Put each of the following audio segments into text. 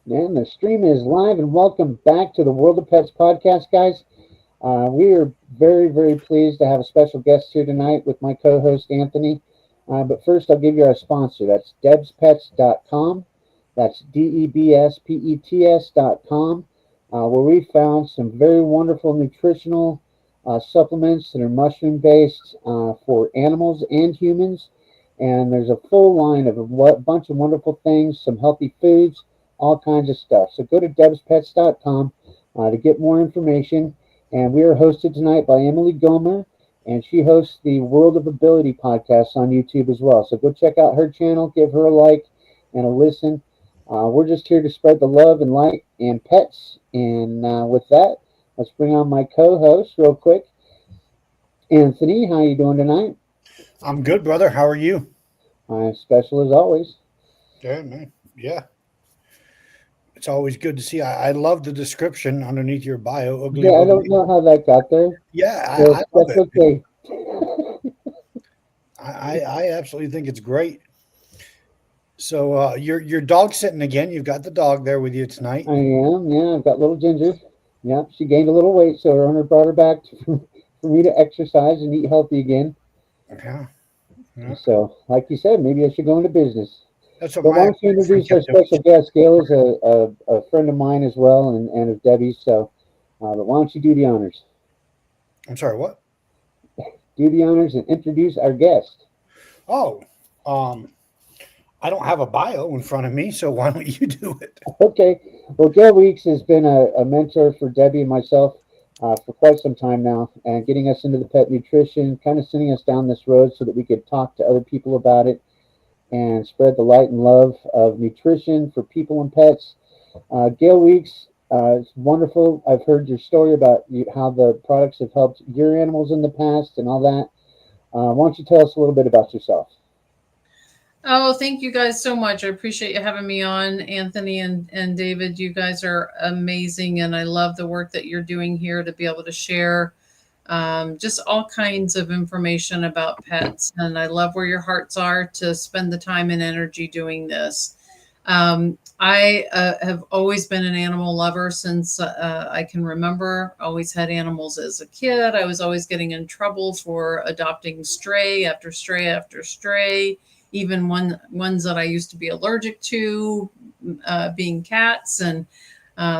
And the stream is live, and welcome back to the World of Pets podcast, guys. We are very, very pleased to have a special guest here tonight with my co host, Anthony. But first, I'll give you our sponsor. That's debspets.com. That's DEBSPETS.com, where we found some very wonderful nutritional supplements that are mushroom based for animals and humans. And there's a full line of a bunch of wonderful things, some healthy foods, all kinds of stuff. So go to debspets.com to get more information. And we are hosted tonight by Emily Gomer, and she hosts the World of Ability podcast on YouTube as well. So go check out her channel, give her a like and a listen. We're just here to spread the love and light and pets. And with that, let's bring on my co-host real quick. Anthony, how you doing tonight? I'm good, brother. How are you? I'm special as always. Yeah, man. Yeah. It's always good to see. I love the description underneath your bio. Ugly Yeah, I but don't know how that got there. yeah, I love That's it. okay. I absolutely think it's great. So you're dog sitting again. You've got the dog there with you tonight. I am. Yeah, I've got little Ginger. Yeah, she gained a little weight, so her owner brought her back for me to exercise and eat healthy again. Yeah, yeah. So, like you said, maybe I should go into business. That's what But why my don't you ex-girlfriend introduce our kept doing. special guest? Gail is a friend of mine as well, and of Debbie's. So, but why don't you do the honors? I'm sorry, what? Do the honors and introduce our guest. Oh, um, I don't have a bio in front of me, so why don't you do it? Okay. Well, Gayle Weeks has been a mentor for Debbie and myself for quite some time now, and getting us into the pet nutrition, kind of sending us down this road so that we could talk to other people about it and spread the light and love of nutrition for people and pets. Gayle Weeks, it's wonderful. I've heard your story about how the products have helped your animals in the past and all that. Why don't you tell us a little bit about yourself? Oh, thank you guys so much. I appreciate you having me on, Anthony and David. You guys are amazing, and I love the work that you're doing here to be able to share just all kinds of information about pets. And I love where your hearts are to spend the time and energy doing this. I have always been an animal lover since I can remember. Always had animals as a kid. I was always getting in trouble for adopting stray after stray after stray, even ones that I used to be allergic to, being cats. And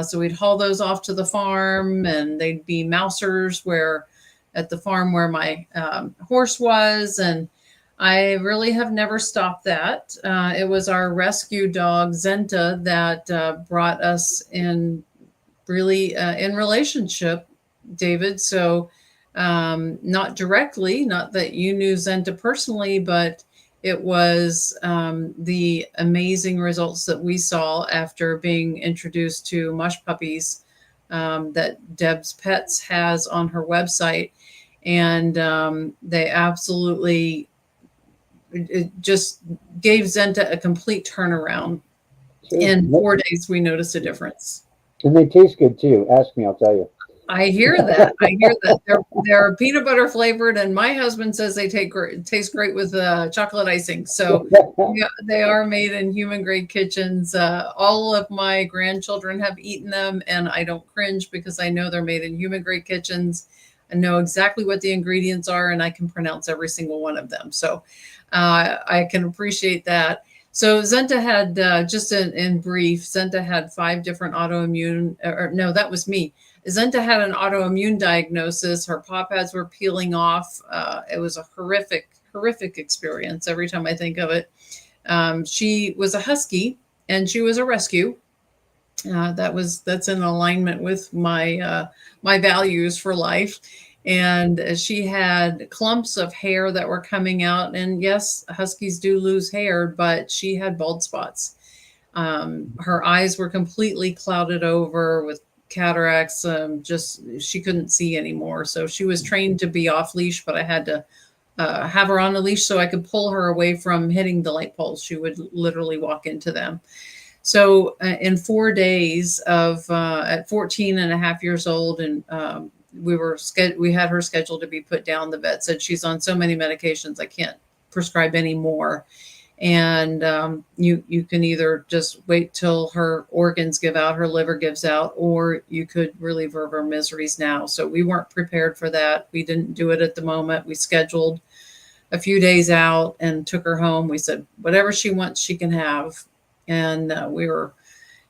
so we'd haul those off to the farm, and they'd be mousers where at the farm where my horse was. And I really have never stopped that. It was our rescue dog, Zenta, that brought us in really in relationship, David. So, not directly, not that you knew Zenta personally, but it was the amazing results that we saw after being introduced to mush puppies that Deb's Pets has on her website. And they absolutely it just gave Zenta a complete turnaround. Sure. In 4 days, we noticed a difference. And they taste good too. Ask me, I'll tell you. I hear that. I hear that they're peanut butter flavored, and my husband says they taste great with chocolate icing. So yeah, they are made in human grade kitchens. All of my grandchildren have eaten them, and I don't cringe because I know they're made in human grade kitchens. I know exactly what the ingredients are, and I can pronounce every single one of them. So I can appreciate that. So Zenta had, just in brief, Zenta had 5 different autoimmune, or no, that was me. Zenta had an autoimmune diagnosis. Her paw pads were peeling off. It was a horrific experience every time I think of it. She was a husky, and she was a rescue. That's in alignment with my values for life. And she had clumps of hair that were coming out. And yes, huskies do lose hair, but she had bald spots. Her eyes were completely clouded over with cataracts. Just she couldn't see anymore. So she was trained to be off leash, but I had to have her on a leash so I could pull her away from hitting the light poles. She would literally walk into them. So in 4 days of at 14 and a half years old, and we had her scheduled to be put down. The vet said she's on so many medications I can't prescribe any more. And you can either just wait till her organs give out, her liver gives out, or you could relieve her of her miseries now. So we weren't prepared for that. We didn't do it at the moment. We scheduled a few days out and took her home. We said whatever she wants, she can have. And we were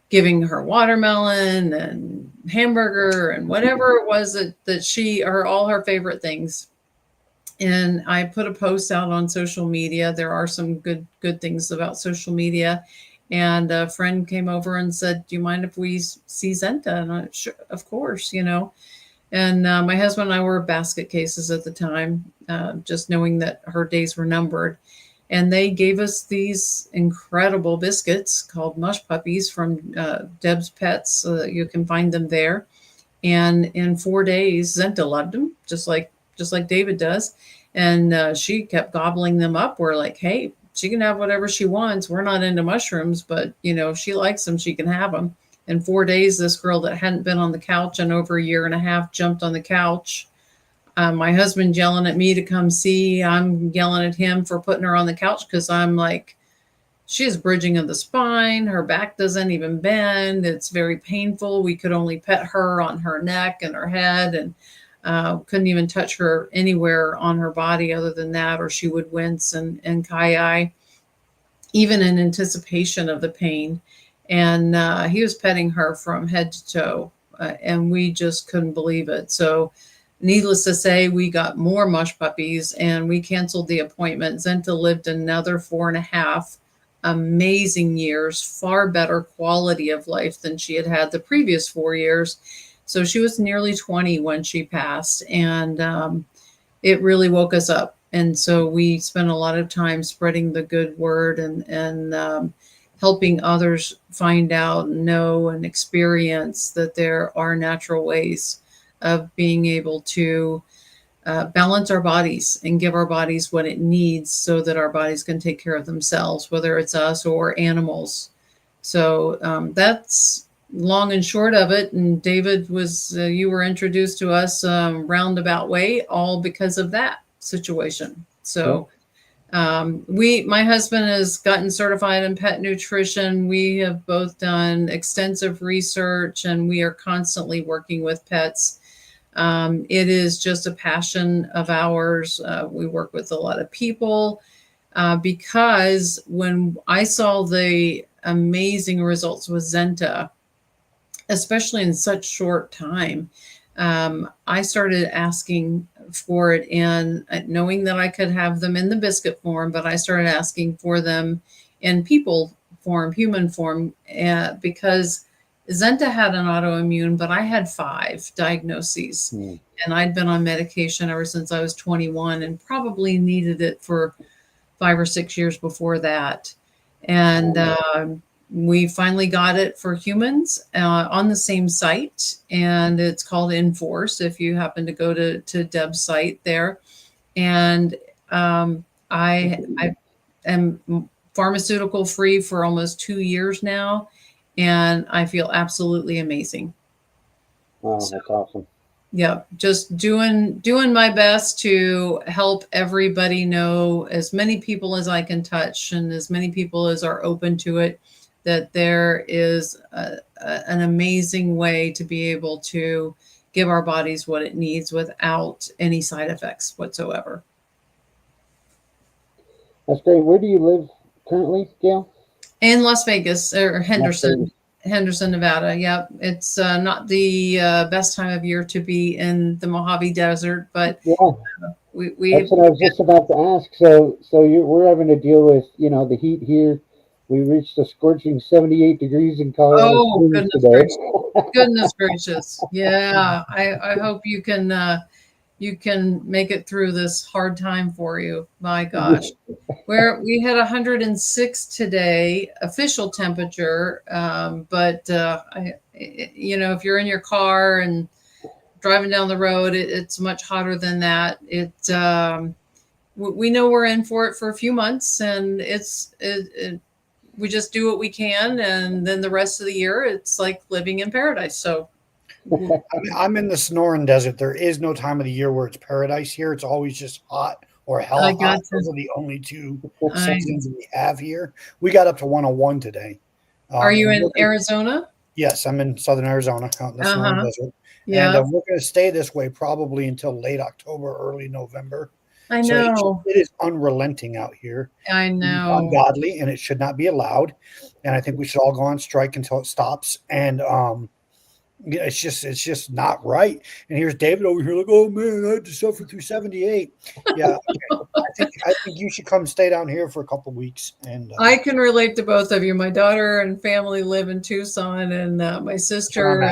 giving her watermelon and hamburger and whatever it was that she, or all her favorite things. And I put a post out on social media. There are some good things about social media. And a friend came over and said, "Do you mind if we see Zenta?" And I, sure, of course, you know. And my husband and I were basket cases at the time, just knowing that her days were numbered. And they gave us these incredible biscuits called Mush Puppies from Deb's Pets, so that you can find them there. And in 4 days, Zenta loved them, just like David does. And she kept gobbling them up. We're like, hey, she can have whatever she wants. We're not into mushrooms, but you know, if she likes them, she can have them. In 4 days, this girl that hadn't been on the couch in over a year and a half jumped on the couch. My husband yelling at me to come see. I'm yelling at him for putting her on the couch because I'm like, she has bridging of the spine. Her back doesn't even bend. It's very painful. We could only pet her on her neck and her head, and couldn't even touch her anywhere on her body other than that, or she would wince and ki, even in anticipation of the pain. And he was petting her from head to toe, and we just couldn't believe it. So needless to say, we got more mush puppies and we canceled the appointment. Zenta lived another 4.5 amazing years, far better quality of life than she had had the previous 4 years. So she was nearly 20 when she passed, and it really woke us up. And so we spent a lot of time spreading the good word and helping others find out, know, and experience that there are natural ways of being able to balance our bodies and give our bodies what it needs so that our bodies can take care of themselves, whether it's us or animals. So that's long and short of it. And David, was you were introduced to us roundabout way, all because of that situation. So my husband has gotten certified in pet nutrition. We have both done extensive research, and we are constantly working with pets. It is just a passion of ours. We work with a lot of people because when I saw the amazing results with Zenta, especially in such short time, I started asking for it, and knowing that I could have them in the biscuit form, but I started asking for them in people form, human form, because Zenta had an autoimmune, but I had 5 diagnoses, and I'd been on medication ever since I was 21 and probably needed it for 5 or 6 years before that. And we finally got it for humans on the same site, and it's called Enforce if you happen to go to Deb's site there. And I am pharmaceutical free for almost 2 years now, and I feel absolutely amazing. Wow, that's awesome. Yeah, just doing my best to help everybody know, as many people as I can touch and as many people as are open to it, that there is an amazing way to be able to give our bodies what it needs without any side effects whatsoever. That's great. Where do you live currently, Gayle? In Las Vegas, or Henderson, Nevada. Yep. It's not the best time of year to be in the Mojave Desert, but Yeah, we that's what I was just about to ask. We're having to deal with, the heat here. We reached a scorching 78 degrees in Colorado oh, Springs goodness today. gracious. Goodness gracious. Yeah. I hope you can make it through this hard time for you. My gosh. We had 106 today, official temperature. But if you're in your car and driving down the road, it's much hotter than that. We know we're in for it for a few months, and we just do what we can, and then the rest of the year it's like living in paradise. So I'm in the Sonoran Desert. There is no time of the year where it's paradise here. It's always just hot or I Hella got Hot. to. Those are the only two I, seasons we have here. We got up to 101 today. are you And in Arizona? yes, I'm in southern Arizona, out in the Sonoran Uh-huh. Desert. And Yeah, we're going to stay this way probably until late October, early November. I So know. it is unrelenting out here. I It's know. ungodly, and it should not be allowed. And I think we should all go on strike until it stops. And yeah, it's just not right. And here's David over here like, oh man, I had to suffer through 78. Yeah, okay. I think you should come stay down here for a couple weeks. And I can relate to both of you. My daughter and family live in Tucson, and my that's where I'm sister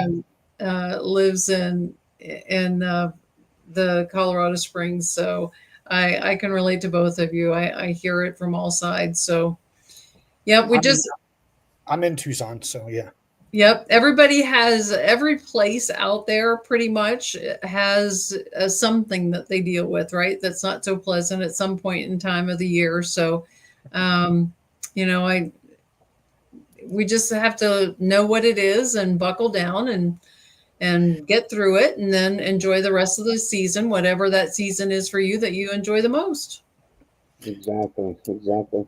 at. lives in the Colorado Springs. So I can relate to both of you. I hear it from all sides. So yeah, we I'm in, just I'm in Tucson, so yeah. yep. Everybody has every place out there pretty much has something that they deal with, right? That's not so pleasant at some point in time of the year. So, um, I we just have to know what it is and buckle down and get through it, and then enjoy the rest of the season, whatever that season is for you that you enjoy the most. Exactly. Exactly.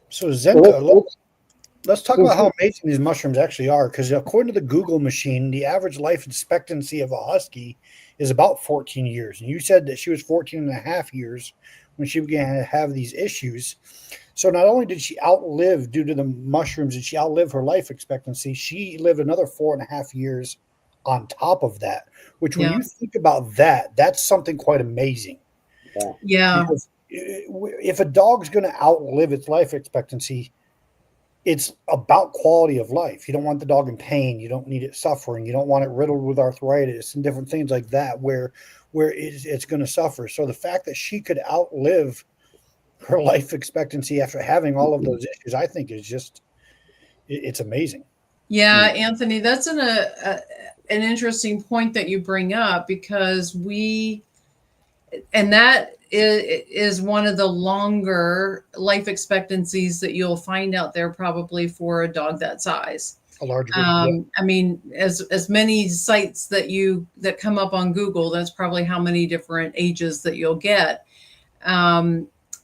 So Well, Zenta, let's talk so about how amazing these mushrooms actually are. Because according to the Google machine, the average life expectancy of a husky is about 14 years. And you said that she was 14 and a half years when she began to have these issues. So not only did she outlive, due to the mushrooms, did she outlive her life expectancy, she lived another 4.5 years on top of that. Which, when Yeah. you think about that, that's something quite amazing. yeah, Yeah. Because if a dog's going to outlive its life expectancy, it's about quality of life. You don't want the dog in pain. You don't need it suffering. You don't want it riddled with arthritis and different things like that, where it's going to suffer. So the fact that she could outlive her life expectancy after having all of those issues, I think, is just it's amazing. Yeah, Anthony, that's an interesting point that you bring up, because that is one of the longer life expectancies that you'll find out there, probably for a dog that size. A large breed, yeah. I mean, as many sites that come up on Google, that's probably how many different ages that you'll get.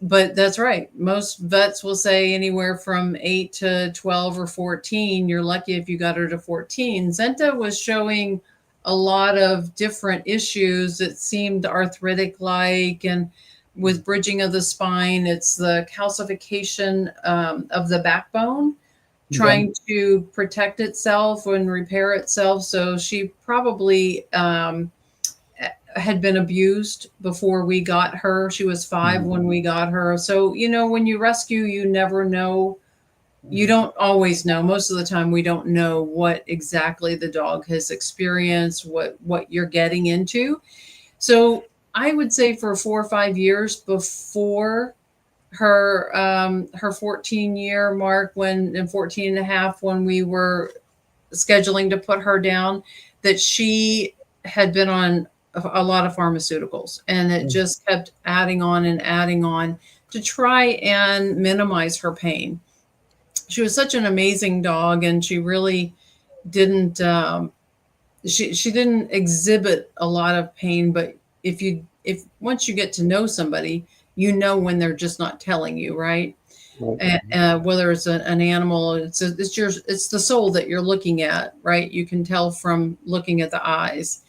But that's right. Most vets will say anywhere from 8 to 12 or 14. You're lucky if you got her to 14. Zenta was showing a lot of different issues. It seemed arthritic like, and with bridging of the spine, it's the calcification of the backbone Okay. trying to protect itself and repair itself. So she probably had been abused before we got her. She was 5 when we got her. So, when you rescue, you never know. You don't always know. Most of the time, we don't know what exactly the dog has experienced, what you're getting into. So I would say for 4 or 5 years before her 14-year mark, and 14 and a half, when we were scheduling to put her down, that she had been on a lot of pharmaceuticals, and it just kept adding on and adding on to try and minimize her pain. She was such an amazing dog, and she really didn't she didn't exhibit a lot of pain. But if once you get to know somebody, when they're just not telling you, right? right. Whether it's an animal, it's the soul that you're looking at, right? You can tell from looking at the eyes.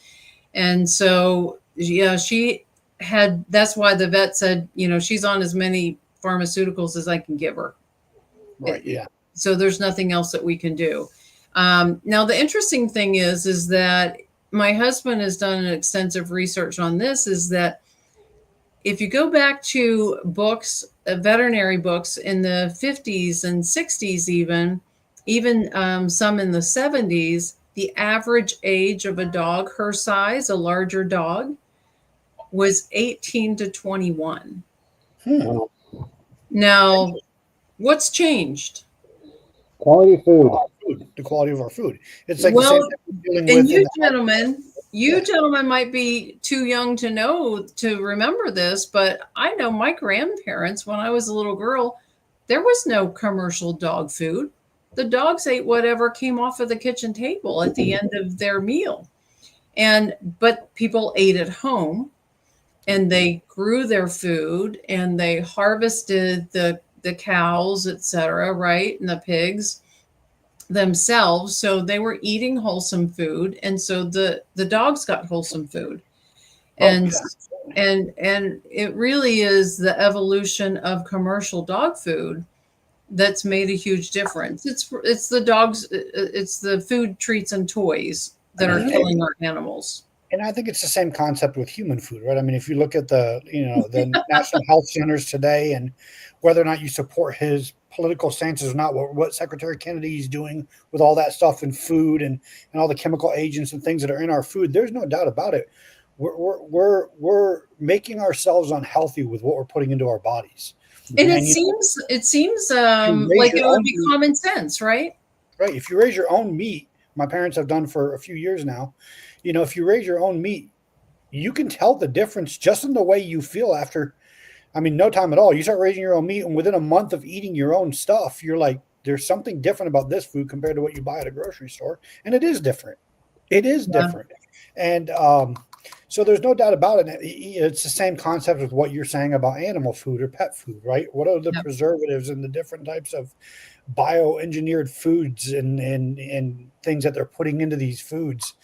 And so, yeah, that's why the vet said, she's on as many pharmaceuticals as I can give her. Right. Yeah. So there's nothing else that we can do. Now, the interesting thing is that my husband has done an extensive research on this, is that if you go back to books, veterinary books in the 50s and 60s, even some in the 70s, the average age of a dog her size, a larger dog, was 18 to 21. Hmm. Now, what's changed? Quality food. Food, the quality of our food. It's like the same Well, thing we're dealing and with in the you Yeah. gentlemen might be too young to remember this, but I know my grandparents, when I was a little girl, there was no commercial dog food. The dogs ate whatever came off of the kitchen table at the end of their meal. But people ate at home, and they grew their food and they harvested the cows, etc., right, and the pigs themselves. So they were eating wholesome food, and so the dogs got wholesome food. Oh And yeah. and it really is the evolution of commercial dog food that's made a huge difference. It's the dogs, it's the food, treats, and toys that are killing our animals. And I think it's the same concept with human food, right? I mean, if you look at the national health centers today, and whether or not you support his political stances or not, what Secretary Kennedy is doing with all that stuff in food and all the chemical agents and things that are in our food, there's no doubt about it. We're making ourselves unhealthy with what we're putting into our bodies. And And it seems you raise like your it would own be meat, common sense, right? right? If you raise your own meat, my parents have done for a few years now. If you raise your own meat, you can tell the difference just in the way you feel after. I mean, no time at all. You start raising your own meat, and within a month of eating your own stuff, you're like, there's something different about this food compared to what you buy at a grocery store. And it is different. It is Yeah. different. And so there's no doubt about it. It's the same concept with what you're saying about animal food or pet food, right? What are the Yep. preservatives and the different types of bioengineered foods and things that they're putting into these foods?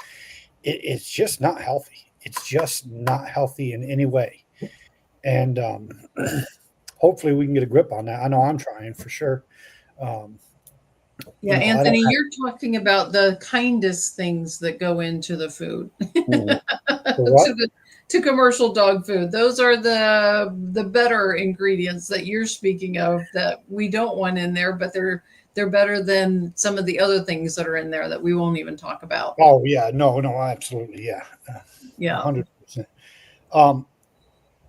It's just not healthy. It's just not healthy in any way. And hopefully we can get a grip on that. I know I'm trying for sure. Um, Yeah, I don't Anthony, have you're talking about the kindest things that go into the food. Mhm. for what? To commercial dog food. Those are the better ingredients that you're speaking of that we don't want in there, but they're better than some of the other things that are in there that we won't even talk about. Oh yeah, no, absolutely, yeah, Yeah. 100%.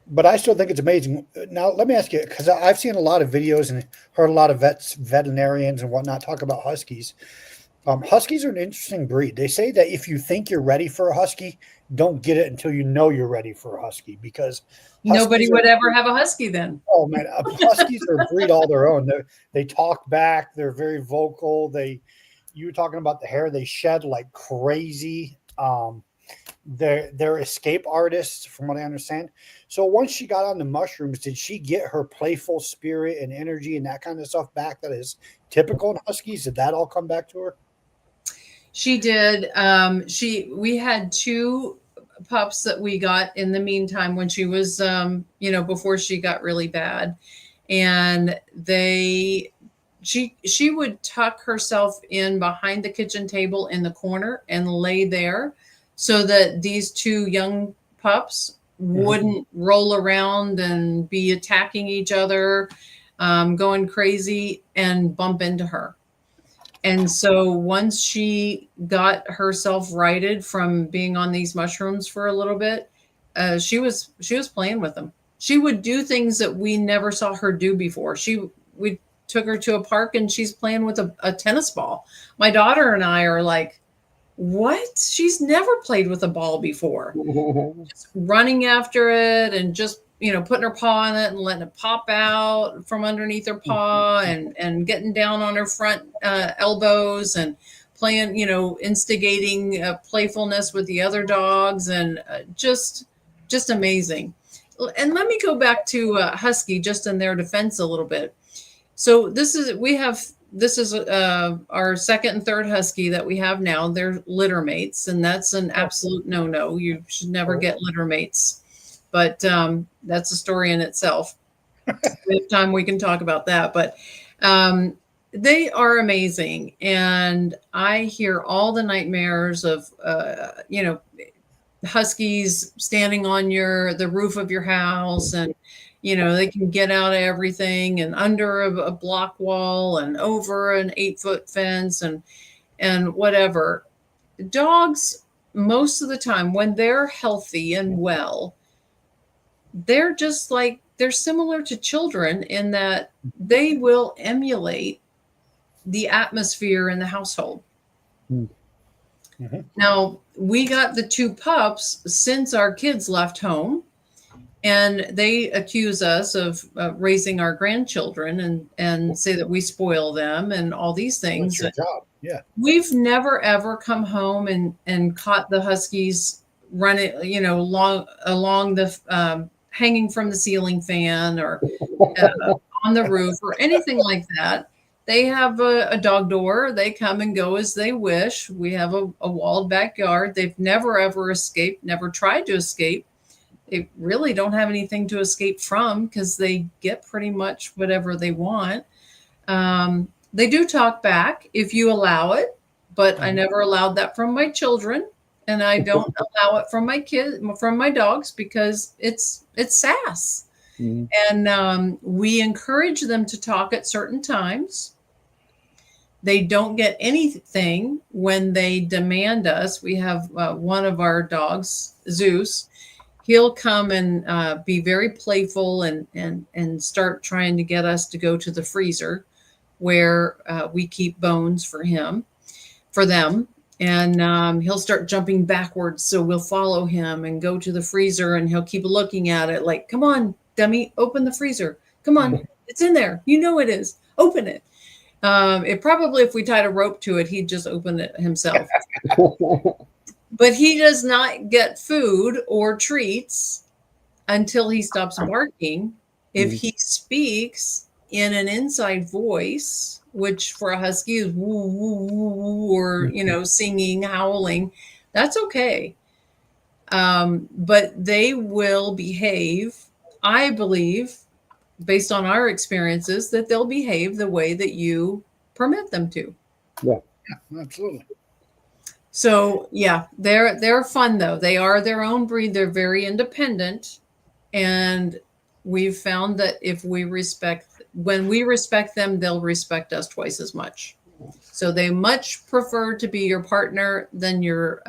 But I still think it's amazing. Now, let me ask you, because I've seen a lot of videos and heard a lot of veterinarians and whatnot talk about huskies. Huskies are an interesting breed. They say that if you think you're ready for a husky, don't get it until you know you're ready for a husky, because Nobody huskies would are, ever have a husky then. oh man, huskies are a breed all their own. They talk back. They're very vocal. You were talking about the hair. They shed like crazy. They're escape artists, from what I understand. So once she got on the mushrooms, did she get her playful spirit and energy and that kind of stuff back that is typical in huskies? Did that all come back to her? She did. We had two pups that we got in the meantime when she was, before she got really bad, and she would tuck herself in behind the kitchen table in the corner and lay there so that these two young pups wouldn't roll around and be attacking each other, going crazy and bump into her. And so once she got herself righted from being on these mushrooms for a little bit, she was playing with them. She would do things that we never saw her do before. We took her to a park and she's playing with a tennis ball. My daughter and I are like, what? She's never played with a ball before. Running after it and just putting her paw on it and letting it pop out from underneath her paw and getting down on her front elbows and playing, instigating playfulness with the other dogs, and just amazing. And let me go back to husky just in their defense a little bit. So this is our second and third husky that we have now. They're litter mates, and that's an absolute no-no. You should never get litter mates, but that's a story in itself. If we have time, we can talk about that. But they are amazing, and I hear all the nightmares of huskies standing on the roof of your house, and they can get out of everything and under a block wall and over an 8-foot fence and whatever. Dogs, most of the time when they're healthy and well, they're similar to children in that they will emulate the atmosphere in the household. Mm-hmm. Now, we got the two pups since our kids left home, and they accuse us of raising our grandchildren and say that we spoil them and all these things. That's your job. Yeah. We've never, ever come home and caught the huskies running, along the hanging from the ceiling fan, or on the roof, or anything like that. They have a dog door. They come and go as they wish. We have a walled backyard. They've never ever escaped, never tried to escape. They really don't have anything to escape from because they get pretty much whatever they want. They do talk back if you allow it, but I never allowed that from my children, and I don't allow it from my kids, from my dogs, because it's sass. Mhm. And we encourage them to talk at certain times. They don't get anything when they demand us. We have one of our dogs, Zeus. He'll come and be very playful and start trying to get us to go to the freezer where we keep bones for them. And he'll start jumping backwards. So we'll follow him and go to the freezer, and he'll keep looking at it like, come on, dummy, open the freezer. Come on, it's in there. You know it is. Open it. It probably, if we tied a rope to it, he'd just open it himself. But he does not get food or treats until he stops barking. If he speaks in an inside voice, which for a husky is woo, woo, woo, woo, or, singing, howling, that's okay. But they will behave, I believe, based on our experiences, that they'll behave the way that you permit them to. Yeah. Yeah, absolutely. So yeah, they're fun though. They are their own breed. They're very independent, and we've found that when we respect them, they'll respect us twice as much. So they much prefer to be your partner than your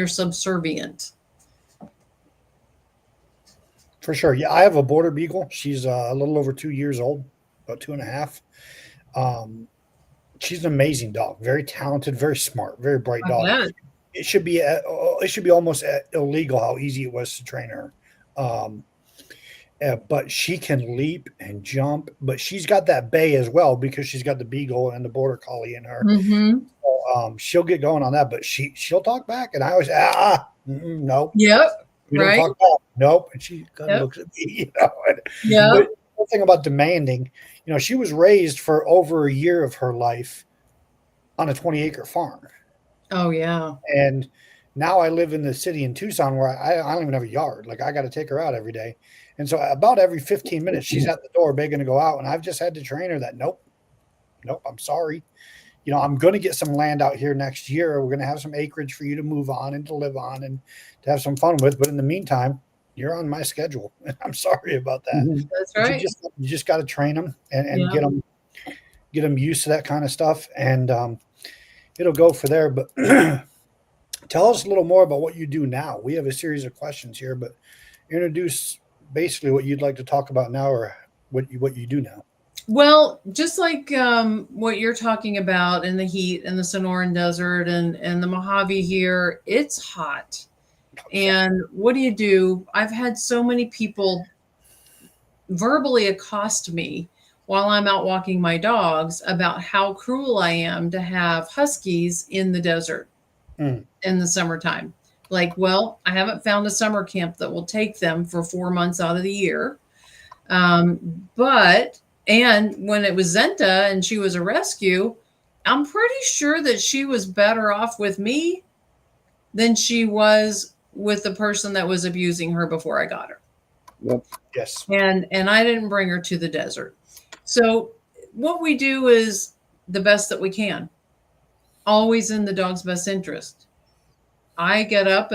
subservient. For sure. Yeah, I have a border beagle. She's a little over 2 years old, about 2.5. She's an amazing dog. Very talented, very smart, very bright I dog. bet. It should be almost illegal how easy it was to train her. But she can leap and jump. But she's got that bay as well because she's got the beagle and the border collie in her. Mm-hmm. So, she'll get going on that. But she'll talk back, and I always no. Yep. You don't Right. talk back. Nope. And she kind of Yep. looks at me, And, Yeah. But the thing about demanding, she was raised for over a year of her life on a 20-acre farm. Oh yeah. And now I live in the city in Tucson where I don't even have a yard. Like I got to take her out every day. And so about every 15 minutes, she's at the door begging to go out. And I've just had to train her that, nope, I'm sorry. I'm going to get some land out here next year. We're going to have some acreage for you to move on and to live on and to have some fun with. But in the meantime, you're on my schedule. I'm sorry about that. Mhm. That's right. You just got to train them and Yeah. get them used to that kind of stuff. And it'll go for there. But tell us a little more about what you do now. We have a series of questions here, but introduce basically what you'd like to talk about now or what you do now. Well, just like what you're talking about in the heat in the Sonoran Desert and the Mojave here, it's hot. And what do? I've had so many people verbally accost me while I'm out walking my dogs about how cruel I am to have huskies in the desert in the summertime. Like, well, I haven't found a summer camp that will take them for 4 months out of the year. And when it was Zenta and she was a rescue, I'm pretty sure that she was better off with me than she was with the person that was abusing her before I got her. Yep. Yes. And I didn't bring her to the desert. So what we do is the best that we can, always in the dog's best interest. I get up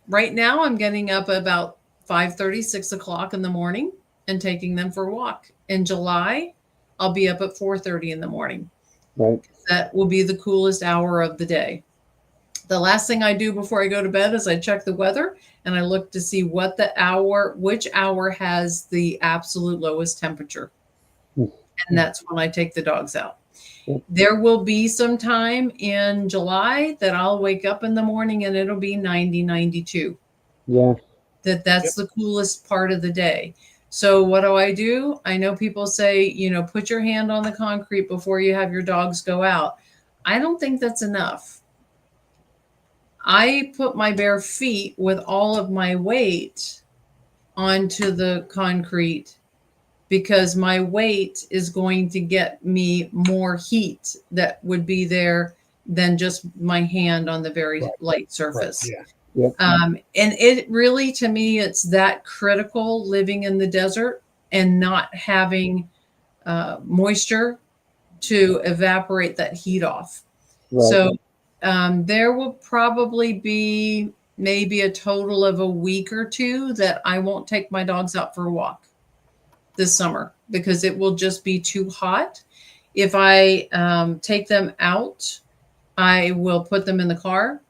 right now I'm getting up about 5:30, 6 o'clock in the morning and taking them for a walk. In July, I'll be up at 4:30 in the morning. Right. That will be the coolest hour of the day. The last thing I do before I go to bed is I check the weather and I look to see which hour has the absolute lowest temperature. And that's when I take the dogs out. There will be some time in July that I'll wake up in the morning and it'll be 90, 92. Yeah. That's the coolest part of the day. So what do? I know people say, put your hand on the concrete before you have your dogs go out. I don't think that's enough. I put my bare feet with all of my weight onto the concrete because my weight is going to get me more heat that would be there than just my hand on the very Right. light surface. Yeah. Yep. And it really, to me, it's that critical living in the desert and not having moisture to evaporate that heat off. Right. So there will probably be maybe a total of a week or two that I won't take my dogs out for a walk this summer because it will just be too hot. If I take them out, I will put them in the car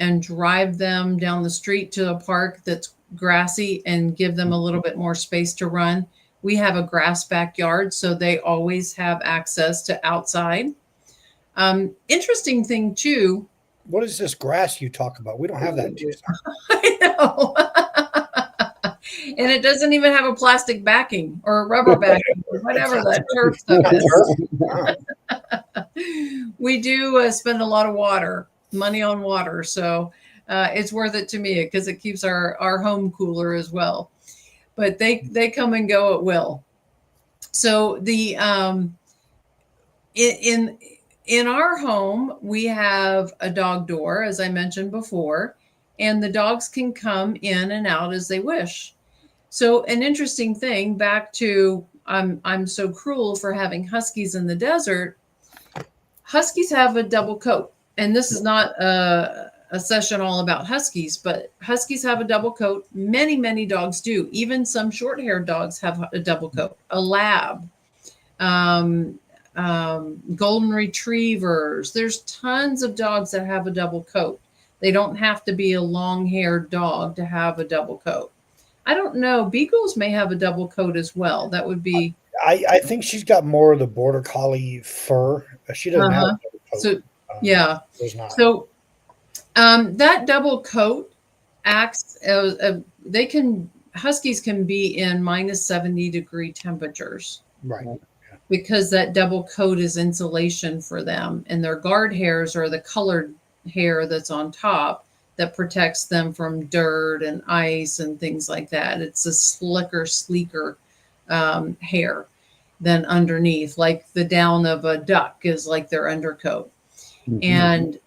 and drive them down the street to a park that's grassy and give them a little bit more space to run. We have a grass backyard, so they always have access to outside. Interesting thing too. What is this grass you talk about? We don't have that in Tucson. I know. And it doesn't even have a plastic backing or a rubber backing or whatever that turf stuff is. We do spend a lot of money on water. So it's worth it to me because it keeps our home cooler as well. But they come and go at will. So the in our home, we have a dog door, as I mentioned before, and the dogs can come in and out as they wish. So an interesting thing, back to I'm so cruel for having huskies in the desert. Huskies have a double coat, and this is not a session all about huskies, but huskies have a double coat. Many dogs do. Even some short-haired dogs have a double coat. A lab, golden retrievers. There's tons of dogs that have a double coat. They don't have to be a long-haired dog to have a double coat. I don't know. Beagles may have a double coat as well. That would be. I think she's got more of the border collie fur. She doesn't have a double coat. So yeah. There's not. So that double coat acts as huskies can be in minus 70-degree temperatures. Right. Because that double coat is insulation for them, and their guard hairs are the colored hair that's on top that protects them from dirt and ice and things like that. It's a slicker, sleeker hair than underneath, like the down of a duck is like their undercoat. Mm-hmm. And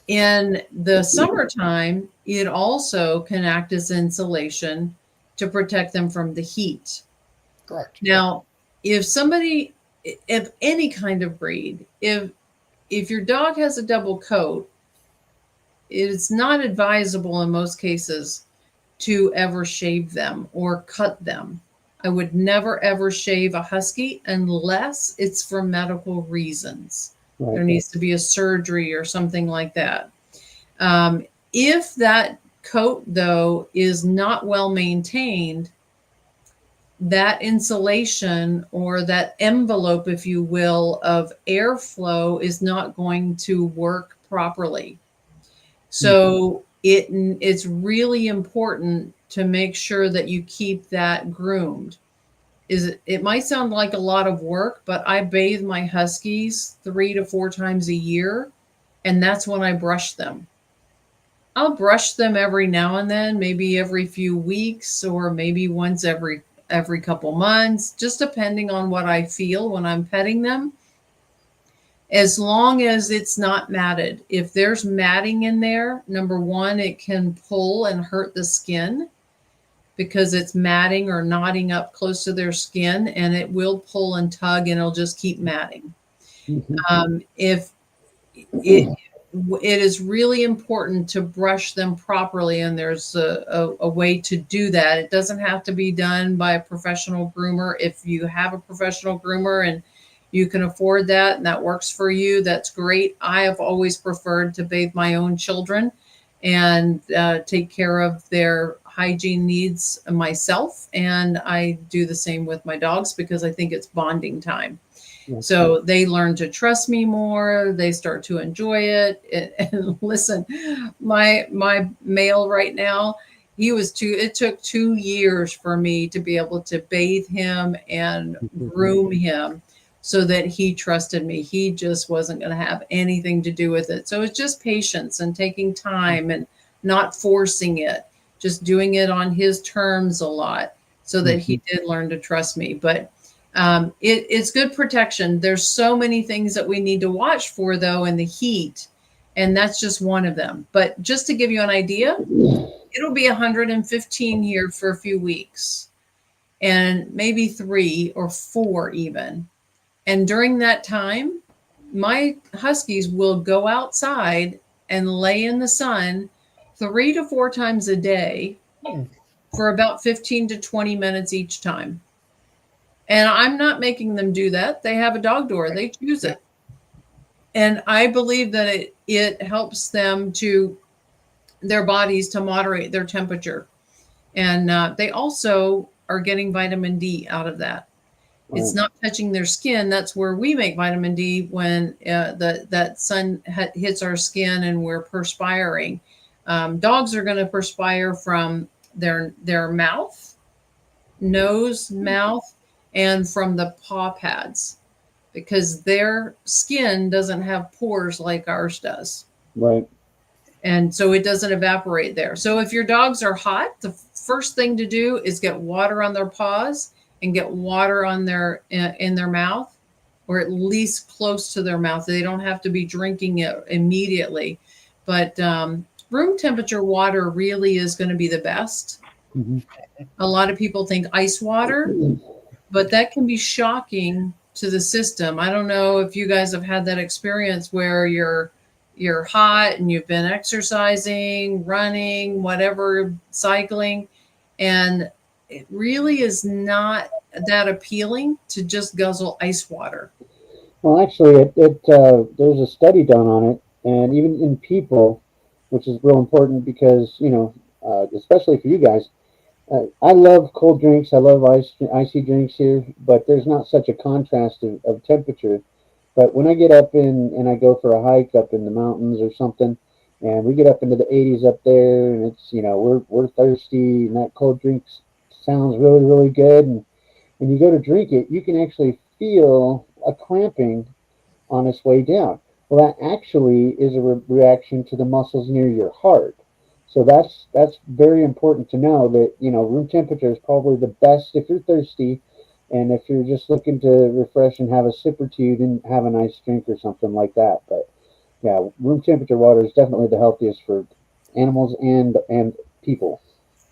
in the summertime, it also can act as insulation to protect them from the heat. Correct. Now, if any kind of breed, if your dog has a double coat, it's not advisable in most cases to ever shave them or cut them. I would never ever shave a husky unless it's for medical reasons. Right. There needs to be a surgery or something like that. If that coat, though, is not well maintained, that insulation or that envelope, if you will, of airflow is not going to work properly. So it's really important to make sure that you keep that groomed. It might sound like a lot of work, but I bathe my huskies 3 to 4 times a year, and that's when I brush them. I'll brush them every now and then, maybe every few weeks, or maybe once every couple months, just depending on what I feel when I'm petting them. As long as it's not matted. If there's matting in there, number one, it can pull and hurt the skin because it's matting or knotting up close to their skin, and it will pull and tug and it'll just keep matting. Mm-hmm. If it is really important to brush them properly, and there's a way to do that. It doesn't have to be done by a professional groomer. If you have a professional groomer and you can afford that and that works for you, that's great. I have always preferred to bathe my own children and take care of their hygiene needs myself. And I do the same with my dogs because I think it's bonding time. So they learn to trust me more. They start to enjoy it. And listen, my male right now, it took 2 years for me to be able to bathe him and groom him so that he trusted me. He just wasn't going to have anything to do with it. So it's just patience and taking time and not forcing it, just doing it on his terms a lot so that he did learn to trust me. But it's good protection. There's so many things that we need to watch for, though, in the heat. And that's just one of them. But just to give you an idea, it'll be 115 here for a few weeks, and maybe 3 or 4 even. And during that time, my huskies will go outside and lay in the sun 3 to 4 times a day for about 15 to 20 minutes each time. And I'm not making them do that. They have a dog door. They choose it. And I believe that it helps them to their bodies to moderate their temperature. And they also are getting vitamin D out of that. Right. It's not touching their skin. That's where we make vitamin D when that sun hits our skin and we're perspiring. Dogs are going to perspire from their mouth, nose, mouth, and from the paw pads, because their skin doesn't have pores like ours does. Right. And so it doesn't evaporate there. So if your dogs are hot, the first thing to do is get water on their paws and get water on in their mouth, or at least close to their mouth. They don't have to be drinking it immediately. But room temperature water really is going to be the best. Mm-hmm. A lot of people think ice water, but that can be shocking to the system. I don't know if you guys have had that experience where you're hot and you've been exercising, running, whatever, cycling, and it really is not that appealing to just guzzle ice water. Well, actually, there's a study done on it, and even in people, which is real important because, especially for you guys, I love cold drinks. I love icy drinks here, but there's not such a contrast of temperature. But when I get up and I go for a hike up in the mountains or something, and we get up into the 80s up there, and it's, we're thirsty, and that cold drink sounds really, really good, and you go to drink it, you can actually feel a cramping on its way down. Well, that actually is a reaction to the muscles near your heart. So that's very important to know that, room temperature is probably the best if you're thirsty, and if you're just looking to refresh and have a sip or two, then have a nice drink or something like that. But yeah, room temperature water is definitely the healthiest for animals and people.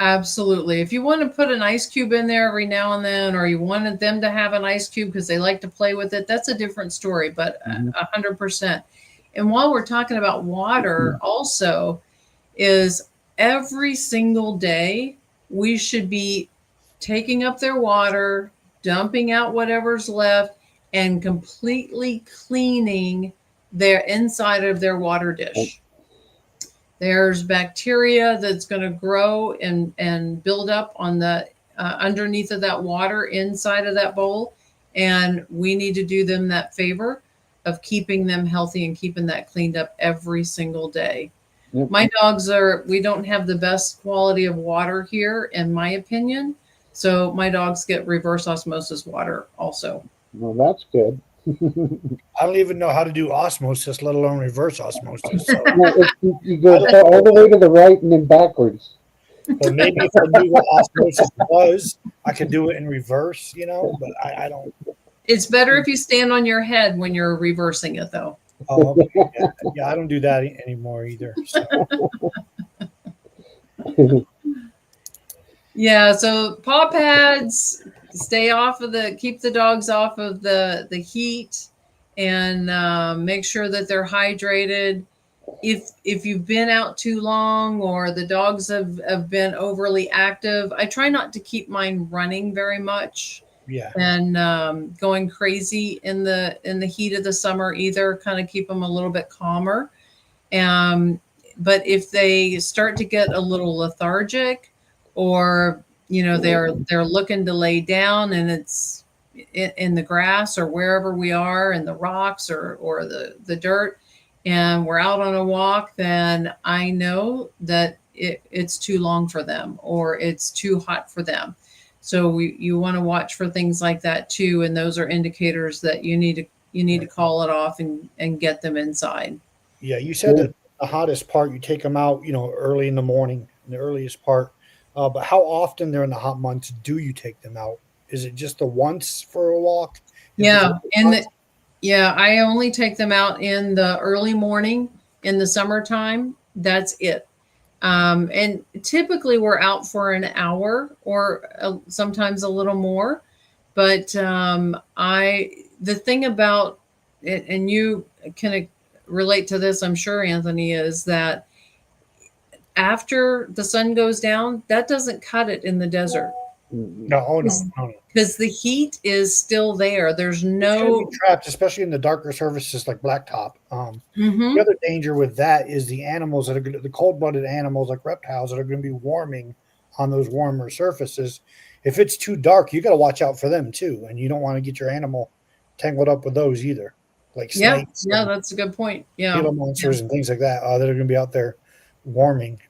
Absolutely. If you want to put an ice cube in there every now and then, or you wanted them to have an ice cube because they like to play with it, that's a different story, but 100%. And while we're talking about water, also is every single day we should be taking up their water, dumping out whatever's left, and completely cleaning their inside of their water dish. There's bacteria that's going to grow and build up on the underneath of that water inside of that bowl. And we need to do them that favor of keeping them healthy and keeping that cleaned up every single day. Yep. My dogs we don't have the best quality of water here, in my opinion. So my dogs get reverse osmosis water also. Well, that's good. I don't even know how to do osmosis, let alone reverse osmosis. So. You go all the way to the right and then backwards. But maybe if I knew what osmosis was, I could do it in reverse, but I don't. It's better if you stand on your head when you're reversing it, though. Oh, okay. Yeah, I don't do that anymore either. So. Yeah, so paw pads, keep the dogs off of the heat, and make sure that they're hydrated. If you've been out too long or the dogs have been overly active, I try not to keep mine running very much. Yeah. And going crazy in the heat of the summer either. Kind of keep them a little bit calmer. But if they start to get a little lethargic, or they're looking to lay down and it's in the grass or wherever we are, in the rocks or the dirt, and we're out on a walk, then I know that it's too long for them or it's too hot for them. So you want to watch for things like that too, and those are indicators that you need to call it off and get them inside. Yeah, you said Sure. that the hottest part, you take them out, early in the morning, in the earliest part. But how often during the hot months do you take them out? Is it just the once for a walk? If it's Yeah, really and hot, yeah, I only take them out in the early morning in the summertime. That's it. And typically we're out for an hour or sometimes a little more. But the thing about it, and you can relate to this, I'm sure, Anthony, is that after the sun goes down, that doesn't cut it in the desert Mhm. no, oh no, no, no. because the heat is still there. There's It's going to be no. trapped, especially in the darker surfaces like blacktop. The Mhm. other danger with that is the animals that are the cold-blooded animals like reptiles that are going to be warming on those warmer surfaces. If it's too dark, you got to watch out for them too, and you don't want to get your animal tangled up with those either, like Yeah, snakes yeah, and that's a good point. Yeah. Gila Yeah. monsters and things like that that are going to be out there warming.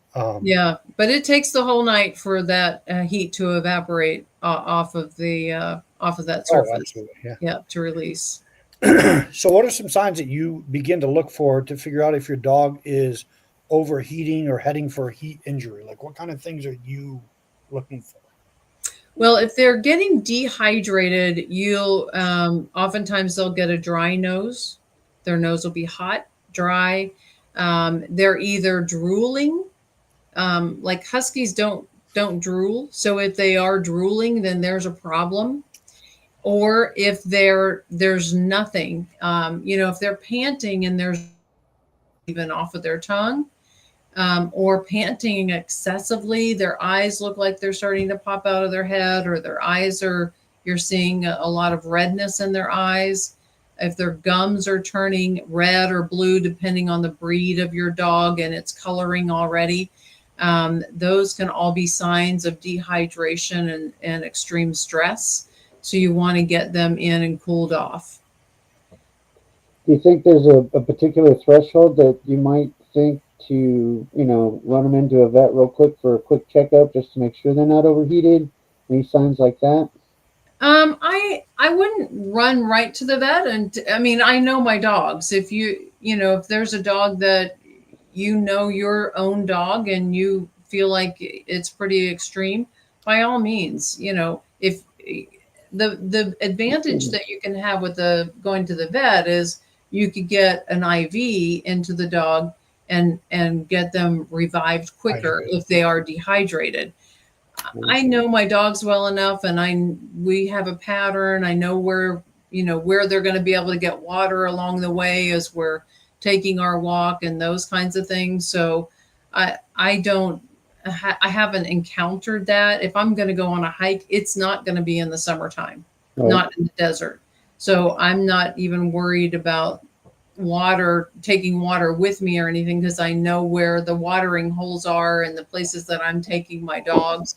Yeah, but it takes the whole night for that heat to evaporate off of that Oh, surface. absolutely, yeah. Yeah, to release. So, what are some signs that you begin to look for to figure out if your dog is overheating or heading for a heat injury? Like, what kind of things are you looking for? Well, if they're getting dehydrated, you'll oftentimes they'll get a dry nose. Their nose will be hot, dry. They're either drooling, like huskies don't drool. So if they are drooling, then there's a problem. Or if there's nothing, if they're panting and there's even off of their tongue, or panting excessively, their eyes look like they're starting to pop out of their head, or you're seeing a lot of redness in their eyes. If their gums are turning red or blue, depending on the breed of your dog and its coloring already, those can all be signs of dehydration and extreme stress. So you want to get them in and cooled off. Do you think there's a particular threshold that you might think to, run them into a vet real quick for a quick checkup just to make sure they're not overheated? Any signs like that? I wouldn't run right to the vet, and I mean I know my dogs. If there's a dog that your own dog and you feel like it's pretty extreme, by all means, if the advantage that you can have with the going to the vet is you could get an IV into the dog and get them revived quicker Hydrated. if they are dehydrated. I Okay. know my dogs well enough, and we have a pattern. I know where they're going to be able to get water along the way as we're taking our walk and those kinds of things. So I don't I haven't encountered that. If I'm going to go on a hike, it's not going to be in the summertime, Right. not in the desert. So I'm not even worried about taking water with me or anything, because I know where the watering holes are and the places that I'm taking my dogs.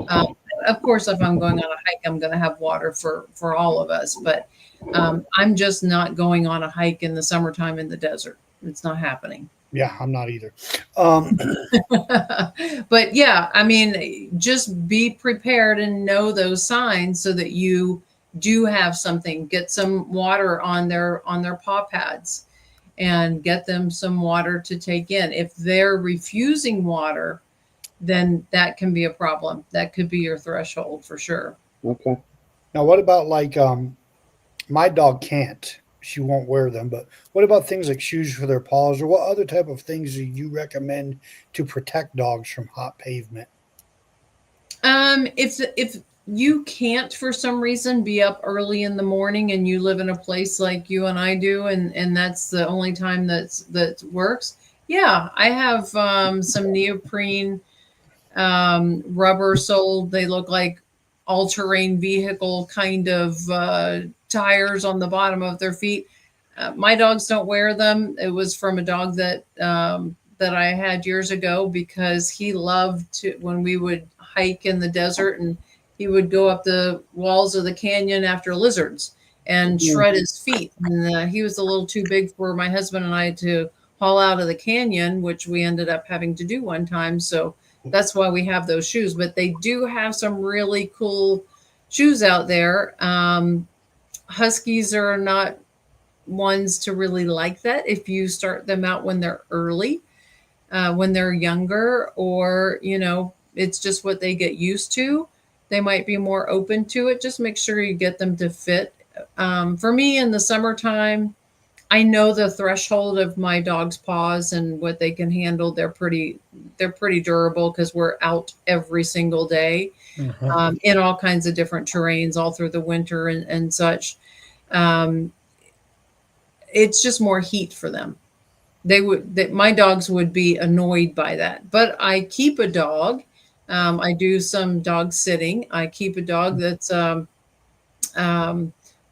um, of course, if I'm going on a hike, I'm going to have water for all of us. But I'm just not going on a hike in the summertime in the desert. It's not happening. Yeah, I'm not either. Um, But yeah, I mean, just be prepared and know those signs so that you do have something. Get some water on their paw pads and get them some water to take in. If they're refusing water, then that can be a problem. That could be your threshold for sure. Okay. Now, what about like my dog can't? She won't wear them. But what about things like shoes for their paws, or what other type of things do you recommend to protect dogs from hot pavement? If you can't for some reason be up early in the morning and you live in a place like you and I do, and that's the only time that works. Yeah, I have some neoprene rubber soled. They look like all-terrain vehicle kind of tires on the bottom of their feet. My dogs don't wear them. It was from a dog that I had years ago, because he loved to, when we would hike in the desert, and he would go up the walls of the canyon after lizards and Yeah. shred his feet. And he was a little too big for my husband and I to haul out of the canyon, which we ended up having to do one time. So That's why we have those shoes. But they do have some really cool shoes out there. Huskies are not ones to really like that if you start them out when they're early, when they're younger, or, it's just what they get used to. They might be more open to it. Just make sure you get them to fit. For me in the summertime, I know the threshold of my dog's paws and what they can handle. They're pretty durable because we're out every single day, in all kinds of different terrains all through the winter and such. Um, it's just more heat for them. My dogs would be annoyed by that. But I keep a dog. I do some dog sitting. I keep a dog that's um,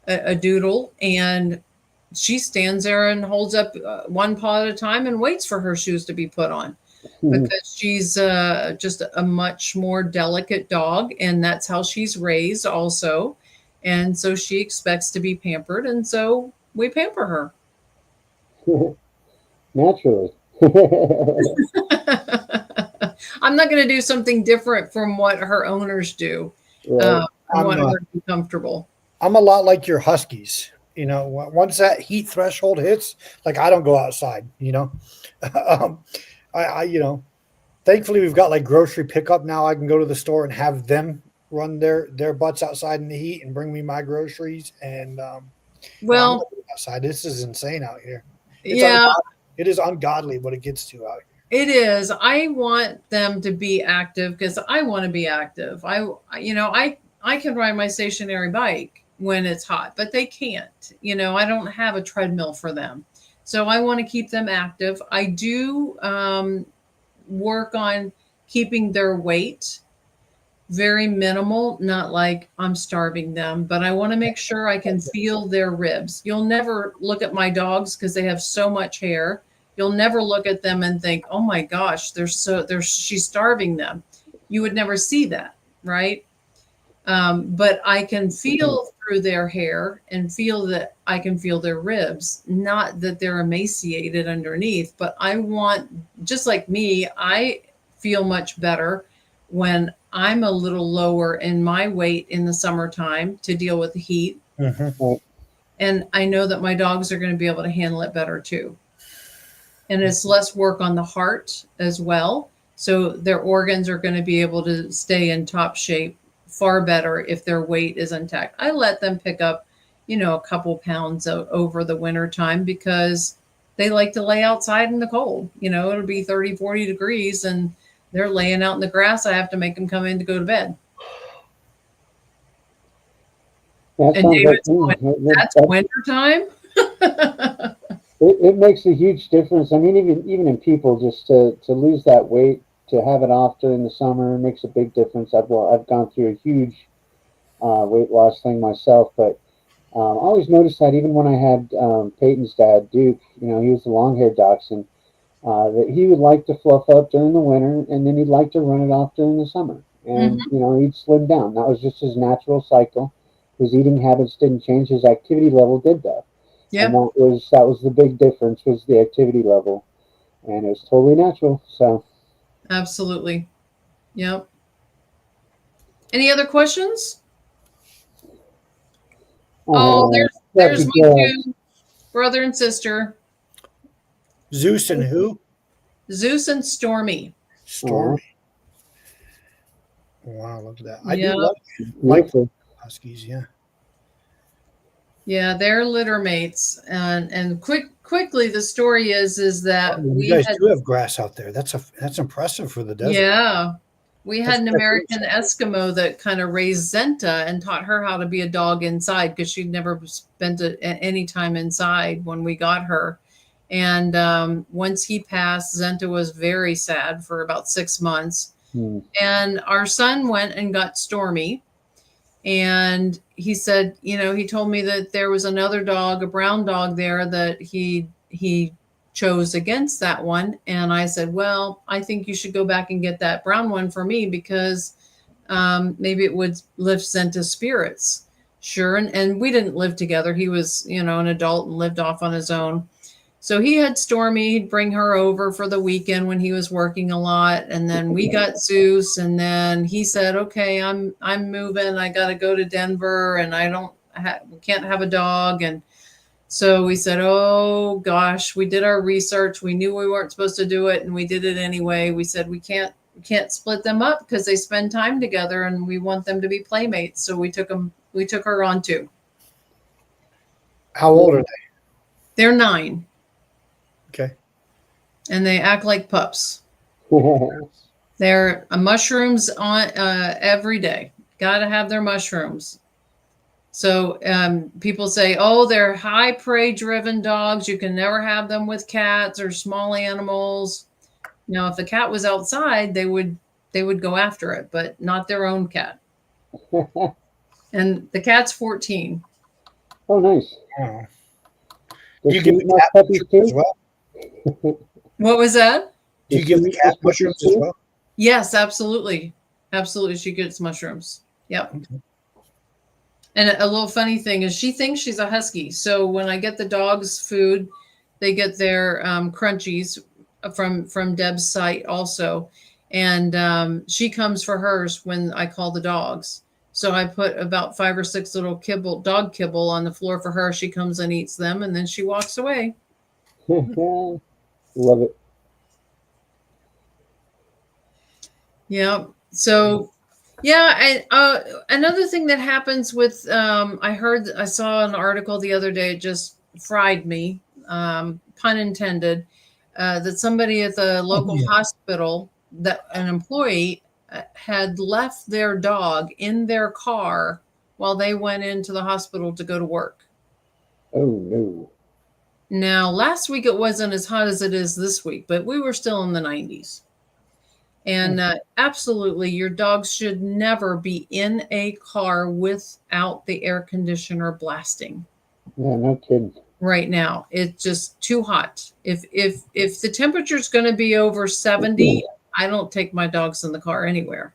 a doodle, and she stands there and holds up one paw at a time and waits for her shoes to be put on, because she's just a much more delicate dog, and that's how she's raised also. And so she expects to be pampered, and so we pamper her. Naturally. I'm not going to do something different from what her owners do. Right. I want her to be comfortable. I'm a lot like your huskies. Once that heat threshold hits, like I don't go outside. Thankfully we've got like grocery pickup now. I can go to the store and have them run their butts outside in the heat and bring me my groceries. And Well, I'm not going outside. This is insane out here. yeah, It is ungodly what it gets to out here. it is. I want them to be active because I want to be active. I can ride my stationary bike when it's hot, but they can't. I don't have a treadmill for them. So I want to keep them active. I do work on keeping their weight very minimal, not like I'm starving them, but I want to make sure I can feel their ribs. You'll never look at my dogs because they have so much hair. You'll never look at them and think, "Oh my gosh, she's starving them." You would never see that, right? But I can feel through their hair and I can feel their ribs, not that they're emaciated underneath, but I want, just like me, I feel much better when I'm a little lower in my weight in the summertime to deal with the heat. And I know that my dogs are going to be able to handle it better too. And it's less work on the heart as well. So their organs are going to be able to stay in top shape far better if their weight is intact. I let them pick up, a couple pounds over the winter time because they like to lay outside in the cold. It'll be 30, 40 degrees and they're laying out in the grass. I have to make them come in to go to bed. That And sounds David's like going, that's winter time? it makes a huge difference. I mean, even in people, just to lose that weight, to have it off during the summer makes a big difference. I've gone through a huge weight loss thing myself, but I always noticed that even when I had Peyton's dad, Duke, he was the long-haired dachshund, that he would like to fluff up during the winter, and then he'd like to run it off during the summer. And he'd slim down. That was just his natural cycle. His eating habits didn't change. His activity level did though. And Yeah, that was the big difference, was the activity level, and it was totally natural. So absolutely. Yep. Any other questions? Oh, there's my two brother and sister, Zeus and who? Zeus and Stormy. Stormy. Wow, look at that. I Yeah. do like huskies, yeah. Yeah, they're litter mates. And quickly the story is that You guys do have grass out there. That's impressive for the desert. Yeah. We had an American Eskimo that kind of raised Zenta and taught her how to be a dog inside because she'd never spent any time inside when we got her. And once he passed, Zenta was very sad for about 6 months. And our son went and got Stormy. And he said, he told me that there was another dog, a brown dog there that he chose against that one. And I said, well, I think you should go back and get that brown one for me because maybe it would lift Zenta's spirits. Sure. And we didn't live together. He was, an adult and lived off on his own. So he had Stormy, he'd bring her over for the weekend when he was working a lot, and then we got Zeus, and then he said, "Okay, I'm moving. I got to go to Denver, and we can't have a dog." And so we said, "Oh gosh, we did our research. We knew we weren't supposed to do it, and we did it anyway." We said we can't split them up because they spend time together, and we want them to be playmates. So we took her on too. How old are they? They're 9. Okay. And they act like pups. They're mushrooms on every day. Got to have their mushrooms. So people say, "Oh, they're high prey driven dogs. You can never have them with cats or small animals." Now, if the cat was outside, they would go after it, but not their own cat. And the cat's 14. Oh, nice. Oh. Does You she give eat the cat puppies mushrooms as too? well? What was that? Do you give the cat mushrooms as well? Yes, absolutely. Absolutely. She gets mushrooms. Yep. Okay. And a little funny thing is she thinks she's a husky. So when I get the dogs food, they get their crunchies from Deb's site also. And she comes for hers when I call the dogs. So I put about 5 or 6 little dog kibble on the floor for her. She comes and eats them, and then she walks away. Love it. Yeah. So, yeah. Another thing that happens with, I saw an article the other day, it just fried me, pun intended, that somebody at the local hospital, that an employee had left their dog in their car while they went into the hospital to go to work. Oh, no. Now, last week it wasn't as hot as it is this week, but we were still in the 90s. And absolutely, your dogs should never be in a car without the air conditioner blasting. Yeah, no kidding. Right now, it's just too hot. If the temperature is going to be over 70, I don't take my dogs in the car anywhere.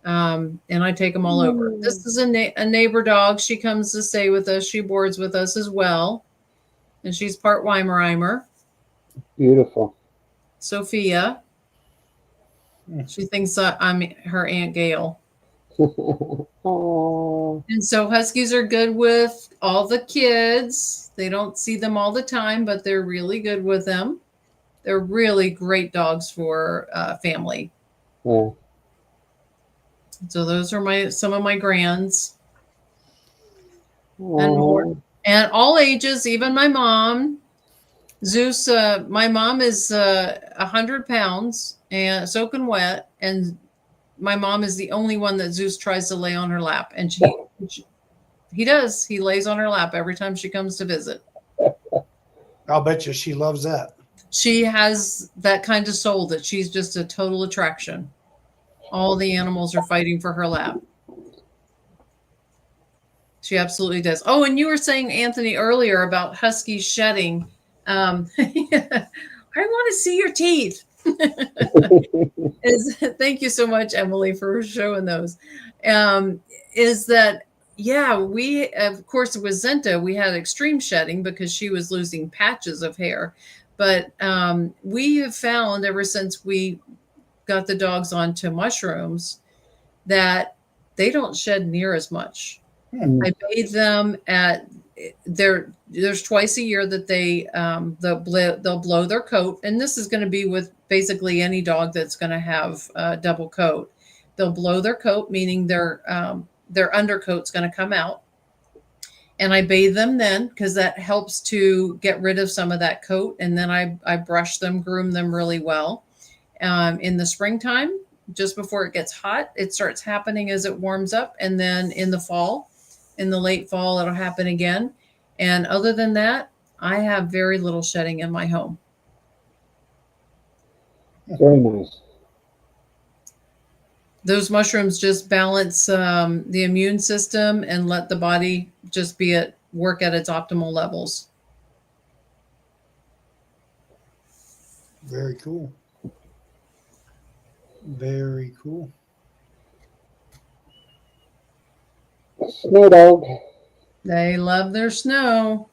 And I take them all over. This is a neighbor dog. She comes to stay with us. She boards with us as well. And she's part Weimaraner. Beautiful. Sophia. She thinks I'm her Aunt Gayle. Oh. And so huskies are good with all the kids. They don't see them all the time, but they're really good with them. They're really great dogs for family. Yeah. So those are some of my grands. Oh. And more. And all ages, even my mom. Zeus, my mom is 100 pounds and soaking wet, and my mom is the only one that Zeus tries to lay on her lap, and he does. He lays on her lap every time she comes to visit. I'll bet you she loves that. She has that kind of soul that she's just a total attraction. All the animals are fighting for her lap. She absolutely does. Oh, and you were saying, Anthony, earlier about huskies shedding. I want to see your teeth. Thank you so much, Emily, for showing those. Is that, yeah, we, of course, with Zenta, we had extreme shedding because she was losing patches of hair. But we have found ever since we got the dogs onto mushrooms that they don't shed near as much. I bathe them there's twice a year that they'll blow their coat, and this is going to be with basically any dog that's going to have a double coat. They'll blow their coat, meaning their undercoat's going to come out, and I bathe them then because that helps to get rid of some of that coat. And then I brush them, groom them really well. In the springtime, just before it gets hot, it starts happening as it warms up, and then in the late fall, it'll happen again. And other than that, I have very little shedding in my home. Very nice. Those mushrooms just balance the immune system and let the body just work at its optimal levels. Very cool. Very cool. Snow dog. They love their snow.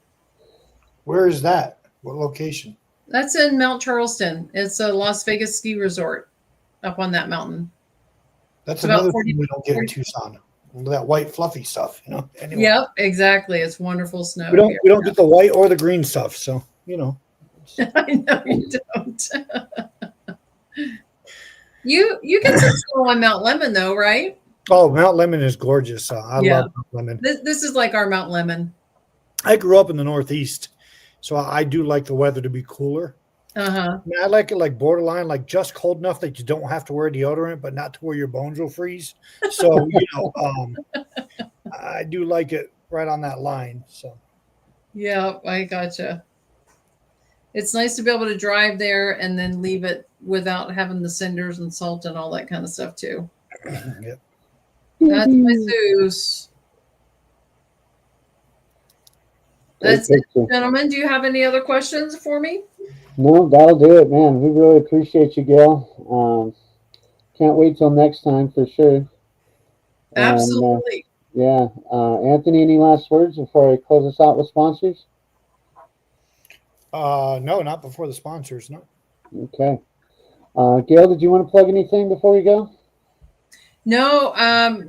Where is that? What location? That's in Mount Charleston. It's a Las Vegas ski resort up on that mountain. That's It's about another 40. thing we don't get in Tucson. That white fluffy stuff, Anyway, Yep, exactly. It's wonderful snow we don't here. we don't get the white or the green stuff, so I know you don't. You get some snow on Mount Lemon though, right? Oh, Mount Lemon is gorgeous. I Yeah. love Mount Lemon. This is like our Mount Lemon. I grew up in the Northeast, so I do like the weather to be cooler. Uh-huh. I mean, I like it like borderline, like just cold enough that you don't have to wear deodorant, but not to where your bones will freeze. So, I do like it right on that line. So, Yeah, I gotcha. It's nice to be able to drive there and then leave it without having the cinders and salt and all that kind of stuff too. yep. That's my Zeus. That's it, gentlemen. Do you have any other questions for me? No, that'll do it, man. We really appreciate you, Gail. Can't wait till next time for sure. Absolutely. Yeah. Anthony, any last words before I close us out with sponsors? No, not before the sponsors. No. Okay. Gail, did you want to plug anything before we go? No,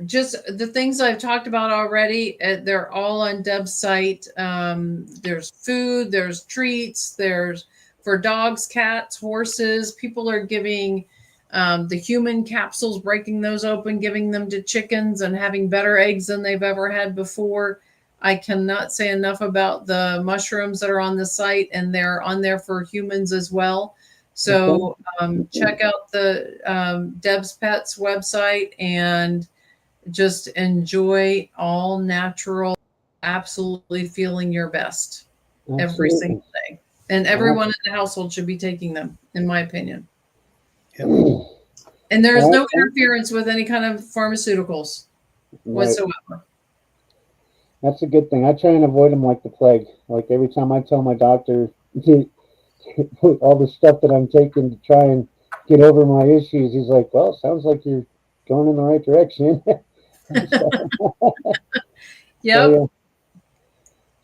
just the things I've talked about already. They're all on Deb's site. There's food, there's treats, there's for dogs, cats, horses. People are giving the human capsules, breaking those open, giving them to chickens and having better eggs than they've ever had before. I cannot say enough about the mushrooms that are on the site, and they're on there for humans as well. So check out the Deb's Pets website and just enjoy all natural, absolutely feeling your best every single day. And everyone in the household should be taking them, in my opinion. Yep. And there's no interference with any kind of pharmaceuticals whatsoever. That's a good thing. I try and avoid them like the plague. Like every time I tell my doctor all the stuff that I'm taking to try and get over my issues, he's like, well, sounds like you're going in the right direction. Yep.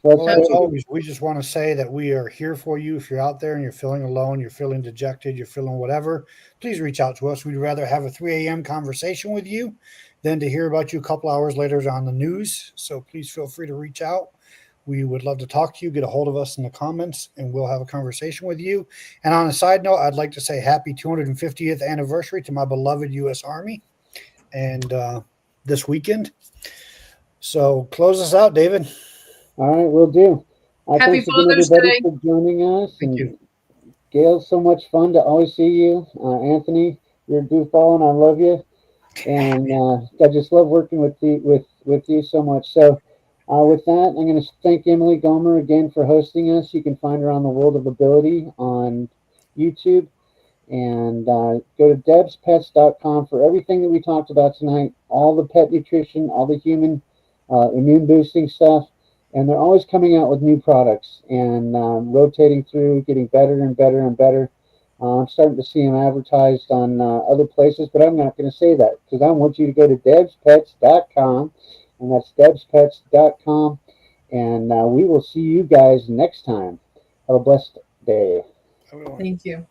Well, as always, we just want to say that we are here for you. If you're out there and you're feeling alone, you're feeling dejected, you're feeling whatever, please reach out to us. We'd rather have a 3 a.m. conversation with you than to hear about you a couple hours later on the news. So please feel free to reach out. We would love to talk to you. Get a hold of us in the comments, and we'll have a conversation with you. And on a side note, I'd like to say happy 250th anniversary to my beloved U.S. Army and this weekend. So close us out, David. All right, we'll do. Happy Thanks again, Father's everybody, Day. for joining us. Thank you. Gail, so much fun to always see you. Anthony, you're a goofball, and I love you. And I just love working with you so much. So with that, I'm going to thank Emily Gomer again for hosting us. You can find her on the World of Ability on YouTube. And go to debspets.com for everything that we talked about tonight, all the pet nutrition, all the human immune boosting stuff. And they're always coming out with new products and rotating through, getting better and better and better. I'm starting to see them advertised on other places, but I'm not going to say that because I want you to go to debspets.com, and that's debspets.com. And we will see you guys next time. Have a blessed day. Thank you.